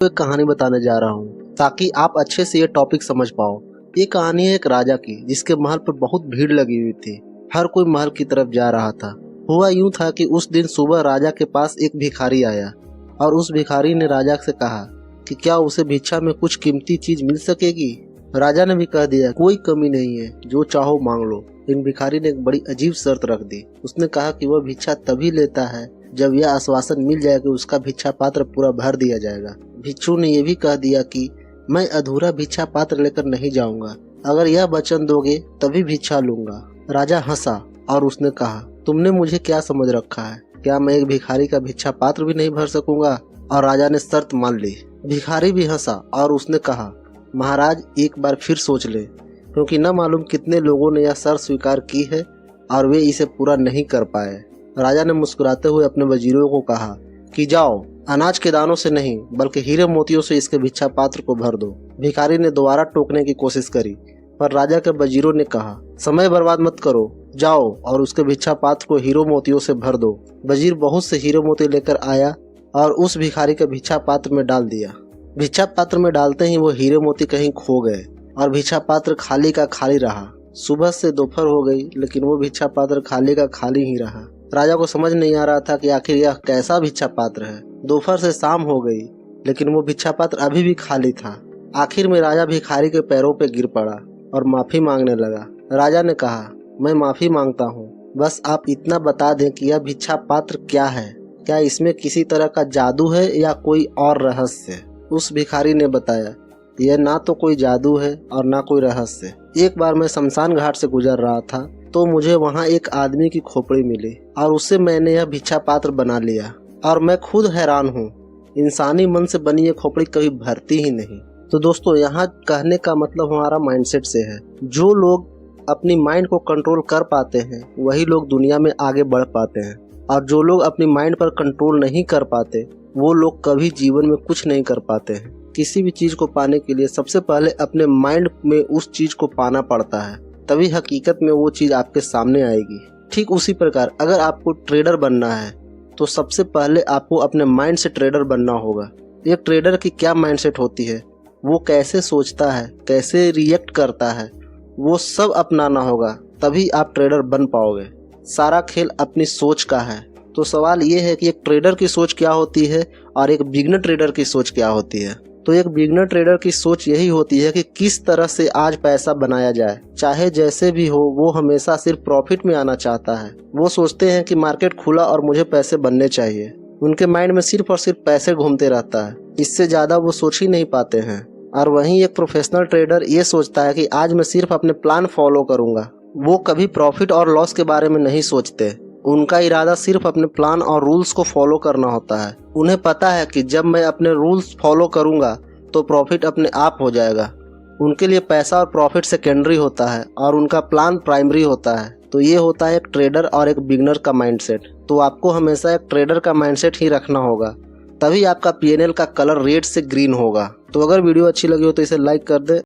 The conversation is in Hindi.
एक कहानी बताने जा रहा हूँ ताकि आप अच्छे से ये टॉपिक समझ पाओ। ये कहानी है एक राजा की जिसके महल पर बहुत भीड़ लगी हुई थी। हर कोई महल की तरफ जा रहा था। हुआ यूं था कि उस दिन सुबह राजा के पास एक भिखारी आया और उस भिखारी ने राजा से कहा कि क्या उसे भिक्षा में कुछ कीमती चीज मिल सकेगी। राजा ने भी कह दिया कोई कमी नहीं है, जो चाहो मांग लो। इन भिखारी ने एक बड़ी अजीब शर्त रख दी। उसने कहा कि वह भिक्षा तभी लेता है जब यह आश्वासन मिल जाए कि उसका भिक्षा पात्र पूरा भर दिया जाएगा। भिक्षु ने यह भी कह दिया कि मैं अधूरा भिक्षा पात्र लेकर नहीं जाऊंगा, अगर यह वचन दोगे तभी भिक्षा लूंगा। राजा हंसा और उसने कहा तुमने मुझे क्या समझ रखा है, क्या मैं एक भिखारी का भिक्षा पात्र भी नहीं भर सकूंगा। और राजा ने शर्त मान ली। भिखारी भी हंसा और उसने कहा महाराज एक बार फिर सोच ले, क्योंकि न मालूम कितने लोगों ने यह शर्त स्वीकार की है और वे इसे पूरा नहीं कर पाए। राजा ने मुस्कुराते हुए अपने वजीरों को कहा कि जाओ, अनाज के दानों से नहीं बल्कि हीरे मोतियों से इसके भिक्षा पात्र को भर दो। भिखारी ने दोबारा टोकने की कोशिश करी, पर राजा के वजीरों ने कहा समय बर्बाद मत करो, जाओ और उसके भिक्षा पात्र को हीरो मोतियों से भर दो। वजीर बहुत से हीरे मोती लेकर आया और उस भिखारी के भिक्षा पात्र में डाल दिया। भिक्षा पात्र में डालते ही वो हीरे मोती कहीं खो गए और भिक्षा पात्र खाली का खाली रहा। सुबह से दोपहर हो गई लेकिन वो भिक्षा पात्र खाली का खाली ही रहा। राजा को समझ नहीं आ रहा था कि आखिर यह कैसा भिक्षा पात्र है। दोपहर से शाम हो गई लेकिन वो भिक्षा पात्र अभी भी खाली था। आखिर में राजा भिखारी के पैरों पे गिर पड़ा और माफी मांगने लगा। राजा ने कहा मैं माफी मांगता हूँ, बस आप इतना बता दें कि यह भिक्षा पात्र क्या है, क्या इसमें किसी तरह का जादू है या कोई और रहस्य। उस भिखारी ने बताया यह ना तो कोई जादू है और ना कोई रहस्य। एक बार मैं शमशान घाट से गुजर रहा था तो मुझे वहाँ एक आदमी की खोपड़ी मिली और उससे मैंने यह भिक्षा पात्र बना लिया और मैं खुद हैरान हूँ, इंसानी मन से बनी ये खोपड़ी कभी भरती ही नहीं। तो दोस्तों यहाँ कहने का मतलब हमारा माइंडसेट से है। जो लोग अपनी माइंड को कंट्रोल कर पाते हैं वही लोग दुनिया में आगे बढ़ पाते हैं, और जो लोग अपनी माइंड पर कंट्रोल नहीं कर पाते वो लोग कभी जीवन में कुछ नहीं कर पाते हैं। किसी भी चीज को पाने के लिए सबसे पहले अपने माइंड में उस चीज को पाना पड़ता है, तभी हकीकत में वो चीज आपके सामने आएगी। ठीक उसी प्रकार अगर आपको ट्रेडर बनना है तो सबसे पहले आपको अपने माइंड से ट्रेडर बनना होगा। एक ट्रेडर की क्या माइंडसेट होती है, वो कैसे सोचता है, कैसे रिएक्ट करता है, वो सब अपनाना होगा, तभी आप ट्रेडर बन पाओगे। सारा खेल अपनी सोच का है। तो सवाल ये है कि एक ट्रेडर की सोच क्या होती है और एक बिगिनर ट्रेडर की सोच क्या होती है। तो एक बिगिनर ट्रेडर की सोच यही होती है कि किस तरह से आज पैसा बनाया जाए, चाहे जैसे भी हो। वो हमेशा सिर्फ प्रॉफिट में आना चाहता है। वो सोचते हैं कि मार्केट खुला और मुझे पैसे बनने चाहिए। उनके माइंड में सिर्फ और सिर्फ पैसे घूमते रहता है, इससे ज्यादा वो सोच ही नहीं पाते हैं। और वहीं एक प्रोफेशनल ट्रेडर ये सोचता है कि आज मैं सिर्फ अपने प्लान फॉलो करूंगा। वो कभी प्रॉफिट और लॉस के बारे में नहीं सोचते। उनका इरादा सिर्फ अपने प्लान और रूल्स को फॉलो करना होता है। उन्हें पता है कि जब मैं अपने रूल्स फॉलो करूंगा तो प्रॉफिट अपने आप हो जाएगा। उनके लिए पैसा और प्रॉफिट सेकेंडरी होता है और उनका प्लान प्राइमरी होता है। तो ये होता है एक ट्रेडर और एक बिगनर का माइंडसेट। तो आपको हमेशा एक ट्रेडर का माइंडसेट ही रखना होगा, तभी आपका पीएनएल का कलर रेड से ग्रीन होगा। तो अगर वीडियो अच्छी लगी हो तो इसे लाइक कर दे।